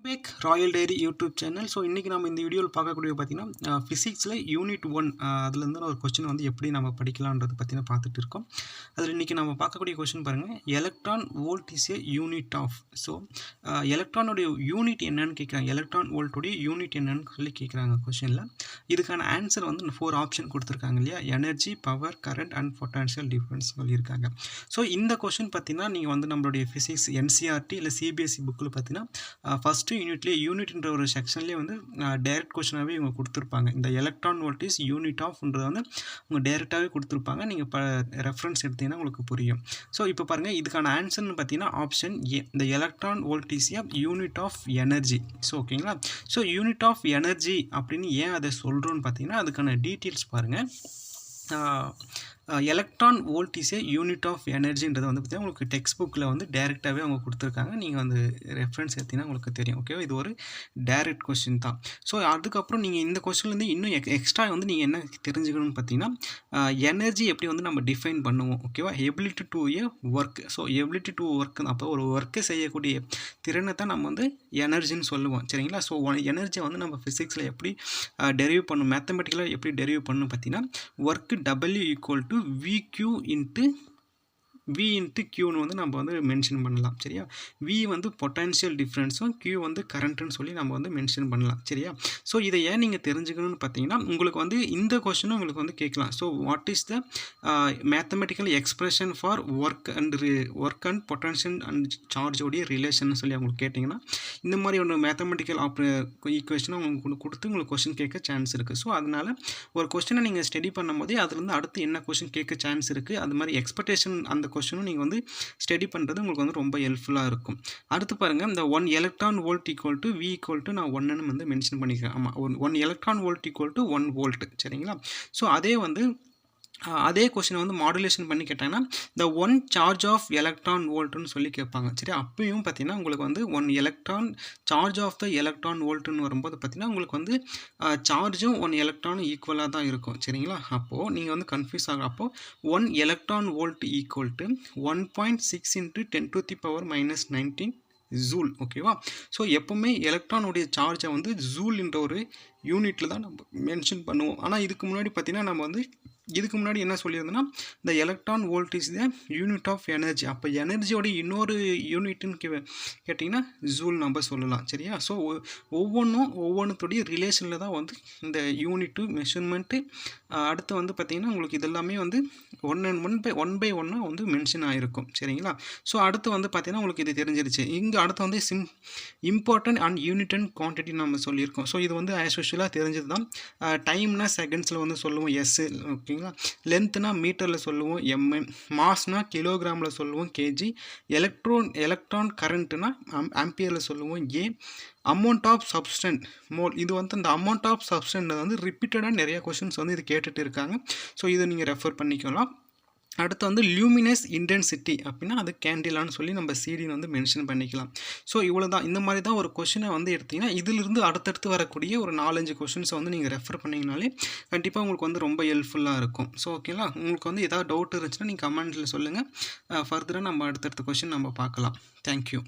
Back royal diary YouTube channel. So இன்றைக்கி நம்ம இந்த வீடியோவில் பார்க்கக்கூடிய பார்த்தீங்கன்னா ஃபிசிக்ஸில் யூனிட் 1 அதுலேருந்து ஒரு கொஸ்டின் வந்து எப்படி நம்ம படிக்கலான்றது பற்றின பார்த்துட்டு இருக்கோம். அதில் இன்றைக்கி நம்ம பார்க்கக்கூடிய கொஸ்டின் பாருங்கள், electron volt is a unit of. So எலக்ட்ரானுடைய யூனிட் என்னன்னு கேட்குறாங்க, எலக்ட்ரான் வோல்ட்டுடைய யூனிட் என்னன்னு சொல்லி கேட்குறாங்க கொஸ்டினில். இதுக்கான ஆன்சர் வந்து 4 ஆப்ஷன் கொடுத்துருக்காங்க இல்லையா, energy, power, current and potential difference சொல்லியிருக்காங்க. ஸோ இந்த கொஸ்டின் பார்த்தீங்கன்னா நீங்கள் வந்து நம்மளுடைய ஃபிசிக்ஸ் என்சிஆர்டி இல்லை சிபிஎஸ்சி புக்கில் பார்த்தீங்கன்னா ஃபஸ்ட்டு யூனிட்லேயே யூனிட்ன்ற ஒரு செக்ஷன்லேயே வந்து டைரக்ட் கொஸ்டினாகவே இவங்க கொடுத்துருப்பாங்க. இந்த எலக்ட்ரான் வோல்ட் இஸ் யூனிட் ஆஃப்ன்றதை வந்து அவங்க டைரெக்டாகவே கொடுத்துருப்பாங்க. நீங்கள் ரெஃபரன்ஸ் எடுத்தீங்கன்னா உங்களுக்கு புரியும். ஸோ இப்போ பாருங்கள், இதுக்கான ஆன்சர்னு பார்த்தீங்கன்னா ஆப்ஷன் ஏ, இந்த electron volt is a unit of energy. So ஓகேங்களா. ஸோ யூனிட் ஆஃப் எனர்ஜி அப்படின்னு ஏன் அதை சொல்கிறோன்னு பார்த்தீங்கன்னா அதுக்கான டீட்டெயில்ஸ் பாருங்கள். Electron volt is a unit of எனர்ஜின்றது வந்து பார்த்தீங்கன்னா உங்களுக்கு டெக்ஸ்ட் புக்கில் வந்து டேரெக்டாகவே அவங்க கொடுத்துருக்காங்க. நீங்கள் வந்து ரெஃபரன்ஸ் எடுத்தீங்கன்னா உங்களுக்கு தெரியும். ஓகேவா, இது ஒரு டேரெக்ட் கொஸ்டின் தான். ஸோ அதுக்கப்புறம் நீங்கள் இந்த கொஸ்டின்லேருந்து இன்னும் எக்ஸ்ட்ரா வந்து நீங்கள் என்ன தெரிஞ்சுக்கணும்னு பார்த்தீங்கன்னா எனர்ஜி எப்படி வந்து நம்ம டிஃபைன் பண்ணுவோம். ஓகேவா, ability to A work. So ability to work, அப்போ ஒரு ஒர்க்கை செய்யக்கூடிய திறனை தான் நம்ம வந்து எனர்ஜின்னு சொல்லுவோம். சரிங்களா. ஸோ எனர்ஜியை வந்து நம்ம ஃபிசிக்ஸில் எப்படி டெரிவ் பண்ணணும், மேத்தமெட்டிக்கலாக எப்படி டெரிவ் பண்ணணும் பார்த்தீங்கன்னா work W equal to VQ into V into Qன்னு வந்து நம்ம வந்து மென்ஷன் பண்ணலாம். சரியா. V வந்து பொட்டன்ஷியல் டிஃப்ரென்ஸும் Q வந்து கரண்ட்டுன்னு சொல்லி நம்ம வந்து மென்ஷன் பண்ணலாம். சரியா. ஸோ இதை ஏன் நீங்கள் தெரிஞ்சுக்கணும்னு பார்த்தீங்கன்னா உங்களுக்கு வந்து இந்த கொஸ்டினும் உங்களுக்கு வந்து கேட்கலாம். So what is the mathematical expression for work and potential and சார்ஜோடைய ரிலேஷன் சொல்லி அவங்களுக்கு கேட்டிங்கன்னா இந்த மாதிரி ஒன்று மேத்தமெட்டிக்கல் ஈக்குவேஷனை உங்களுக்கு கொடுத்து உங்களுக்கு கொஸ்டின் கேட்க சான்ஸ் இருக்குது. ஸோ அதனால் ஒரு கொஸ்டினை நீங்கள் ஸ்டடி பண்ணும்போதே அதுலேருந்து அடுத்து என்ன கொஸ்டின் கேட்க சான்ஸ் இருக்குது, அது மாதிரி எக்ஸ்பெக்டேஷன் அந்த கொஸ்டினும் நீங்கள் வந்து ஸ்டடி பண்ணுறது உங்களுக்கு வந்து ரொம்ப ஹெல்ப்ஃபுல்லாக இருக்கும். அடுத்து பாருங்கள், இந்த 1 electron volt equal to V equal to நான் 1ன்னு வந்து மென்ஷன் பண்ணிக்கிறேன். ஆமாம், 1 electron volt equal to 1 volt. சரிங்களா. ஸோ அதே கொஸ்டினை வந்து மாடுலேஷன் பண்ணி கேட்டாங்கன்னா இந்த 1 சார்ஜ் ஆஃப் எலக்ட்ரான் வோல்ட்டுன்னு சொல்லி கேட்பாங்க. சரி, அப்பயும் பார்த்தீங்கன்னா உங்களுக்கு வந்து 1 electron charge of the electron வோல்ட்டுன்னு வரும்போது பார்த்தீங்கன்னா உங்களுக்கு வந்து சார்ஜும் 1 எலக்ட்ரானும் ஈக்குவலாக தான் இருக்கும். சரிங்களா. அப்போது நீங்கள் வந்து கன்ஃபியூஸ் ஆகும். அப்போது 1 electron volt equal to 1.6 × 10⁻−19 joule. ஓகேவா. ஸோ எப்போவுமே எலக்ட்ரானுடைய சார்ஜை வந்து ஜூல்ன்ற ஒரு யூனிட்டில் தான் நம்ம மென்ஷன் பண்ணுவோம். ஆனால் இதுக்கு முன்னாடி பார்த்தீங்கன்னா நம்ம வந்து என்ன சொல்லியிருந்தோன்னா இந்த electron volt is the unit of energy. அப்போ எனர்ஜியோட இன்னொரு யூனிட்னு கேட்டிங்கன்னா ஜூல் நம்ம சொல்லலாம். சரியா. ஸோ ஒவ்வொன்றுத்துடைய ரிலேஷனில் தான் வந்து இந்த யூனிட்டு மெஷர்மெண்ட்டு அடுத்து வந்து பார்த்திங்கன்னா உங்களுக்கு இதெல்லாமே வந்து ஒன் பை ஒன்னாக வந்து மென்ஷன் ஆகிருக்கும். சரிங்களா. ஸோ அடுத்து வந்து பார்த்திங்கன்னா உங்களுக்கு இது தெரிஞ்சிருச்சு. இங்கே அடுத்து வந்து important and unit and quantity நம்ம சொல்லியிருக்கோம். ஸோ இது வந்து ஆஸ் யூஷுவலாக தெரிஞ்சது தான். டைம்னா செகண்ட்ஸில் வந்து சொல்லுவோம் எஸ். ஓகேங்களா. லென்த்னா மீட்டரில் சொல்லுவோம் எம்எம், மாஸ்னா கிலோகிராமில் சொல்லுவோம் கேஜி, எலக்ட்ரான் கரண்ட்னா ஆம்பியரில் சொல்லுவோம் ஏ, அமௌண்ட் ஆஃப் சப்ஸ்டன்ட் மோல். இது வந்து அந்த அமௌண்ட் ஆஃப் சப்ஸ்டன்ட் வந்து ரிப்பீட்டடாக நிறைய கொஷின்ஸ் வந்து இது கேட்டுட்டு இருக்காங்க. ஸோ இதை நீங்கள் ரெஃபர் பண்ணிக்கலாம். அடுத்து வந்து லியூமினஸ் இன்டென்சிட்டி அப்படின்னா அது கேண்டிலான்னு சொல்லி நம்ம சிடின்னு வந்து மென்ஷன் பண்ணிக்கலாம். ஸோ இவ்வளோ தான். இந்த மாதிரி தான் ஒரு கொஷினை வந்து எடுத்திங்கன்னா இதிலிருந்து அடுத்தடுத்து வரக்கூடிய ஒரு 4-5 கொஷின்ஸை வந்து நீங்கள் ரெஃபர் பண்ணிங்கனாலே கண்டிப்பாக உங்களுக்கு வந்து ரொம்ப ஹெல்ப்ஃபுல்லாக இருக்கும். ஸோ ஓகேங்களா. உங்களுக்கு வந்து ஏதாவது டவுட் இருந்துச்சுன்னா நீங்கள் கமெண்ட்டில் சொல்லுங்கள். ஃபர்தராக நம்ம அடுத்தடுத்த கொஷின் நம்ம பார்க்கலாம். தேங்க்யூ.